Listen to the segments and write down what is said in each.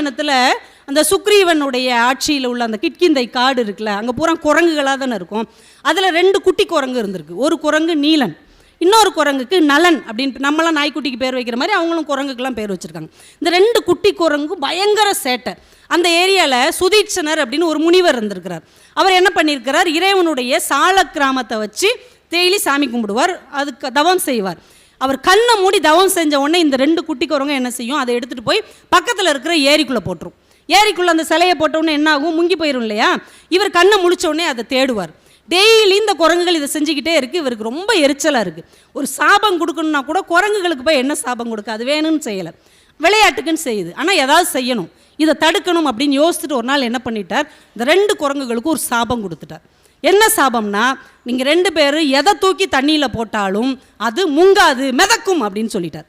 பாலைவனத்தில் அந்த சுக்ரீவனுடைய ஆட்சியில் உள்ள அந்த கிட்கிந்தை காடு இருக்குல்ல, அங்கே பூரா குரங்குகளாக தானே இருக்கும். அதில் 2 குட்டி குரங்கு இருந்திருக்கு. ஒரு குரங்கு நீலன், இன்னொரு குரங்குக்கு நலன் அப்படின்னு. நம்மளாம் நாய்க்குட்டிக்கு பேர் வைக்கிற மாதிரி அவங்களும் குரங்குக்கெல்லாம் பேர் வச்சுருக்காங்க. இந்த 2 குட்டி குரங்கு பயங்கர சேட்டை. அந்த ஏரியாவில் சுதீட்சனர் அப்படின்னு ஒரு முனிவர் இருந்திருக்கிறார். அவர் என்ன பண்ணியிருக்கிறார், இறைவனுடைய சால கிராமத்தை வச்சு டெய்லி சாமி கும்பிடுவார், அதுக்கு தவம் செய்வார். அவர் கண்ணை மூடி தவம் செஞ்ச உடனே இந்த 2 குட்டி குரங்கு என்ன செய்யும், அதை எடுத்துகிட்டு போய் பக்கத்தில் இருக்கிற ஏரிக்குள்ளே போட்டுரும். ஏரிக்குள்ளே அந்த சிலையை போட்டவுடனே என்ன ஆகும், முங்கி போயிடும் இல்லையா. இவர் கண்ணை முழிச்ச உடனே அதை தேடுவார். டெய்லி இந்த குரங்குகள் இதை செஞ்சுக்கிட்டே இருக்குது. இவருக்கு ரொம்ப எரிச்சலாக இருக்குது. ஒரு சாபம் கொடுக்கணுன்னா கூட குரங்குகளுக்கு போய் என்ன சாபம் கொடுக்க, அது வேணும்னு செய்யலை, விளையாட்டுக்குன்னு செய்யுது. ஆனால் ஏதாவது செய்யணும், இதை தடுக்கணும் அப்படின்னு யோசிச்சுட்டு ஒரு நாள் என்ன பண்ணிட்டார், இந்த 2 குரங்குகளுக்கு ஒரு சாபம் கொடுத்துட்டார். என்ன சாபம்னா, நீங்கள் 2 பேரும் எதை தூக்கி தண்ணியில் போட்டாலும் அது முங்காது, மிதக்கும் அப்படின்னு சொல்லிட்டார்.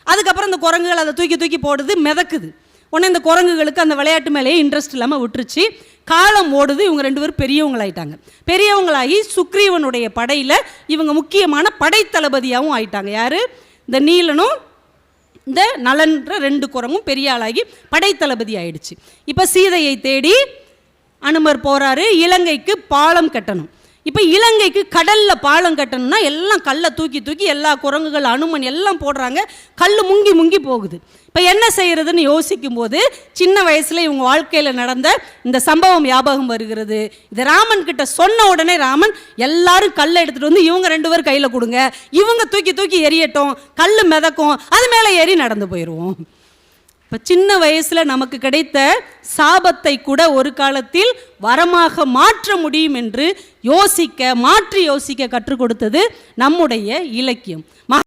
அதுக்கப்புறம் இந்த குரங்குகள் அதை தூக்கி தூக்கி போடுது, மிதக்குது. உடனே இந்த குரங்குகளுக்கு அந்த விளையாட்டு மேலேயே இன்ட்ரெஸ்ட் இல்லாமல் விட்டுருச்சு. காலம் ஓடுது. இவங்க 2 பேரும் பெரியவங்களாயிட்டாங்க. பெரியவங்களாகி சுக்ரீவனுடைய படையில் இவங்க முக்கியமான படைத்தளபதியாகவும் ஆயிட்டாங்க. யார், இந்த நீலனும் இந்த நலன்ற 2 குரங்கும் பெரிய ஆளாகி படைத்தளபதி ஆயிடுச்சு. இப்போ சீதையை தேடி அனுமர் போகிறாரு. இலங்கைக்கு பாலம் கட்டணும். இப்போ இலங்கைக்கு கடலில் பாலம் கட்டணும்னா எல்லாம் கல்லை தூக்கி தூக்கி எல்லா குரங்குகள் அனுமன் எல்லாம் போடுறாங்க. கல் முங்கி முங்கி போகுது. இப்போ என்ன செய்கிறதுன்னு யோசிக்கும் போது சின்ன வயசில் இவங்க வாழ்க்கையில் நடந்த இந்த சம்பவம் ஞாபகம் வருகிறது. இது ராமன் கிட்ட சொன்ன உடனே ராமன் எல்லாரும் கல்லை எடுத்துகிட்டு வந்து இவங்க 2 பேர் கையில் கொடுங்க, இவங்க தூக்கி தூக்கி எரியட்டும், கல் மிதக்கும், அது மேலே ஏறி நடந்து போயிடுவோம். இப்போ சின்ன வயசில் நமக்கு கிடைத்த சாபத்தை கூட ஒரு காலத்தில் வரமாக மாற்ற முடியும் என்று மாற்றி யோசிக்க கற்றுக் கொடுத்தது நம்முடைய இலக்கியம்.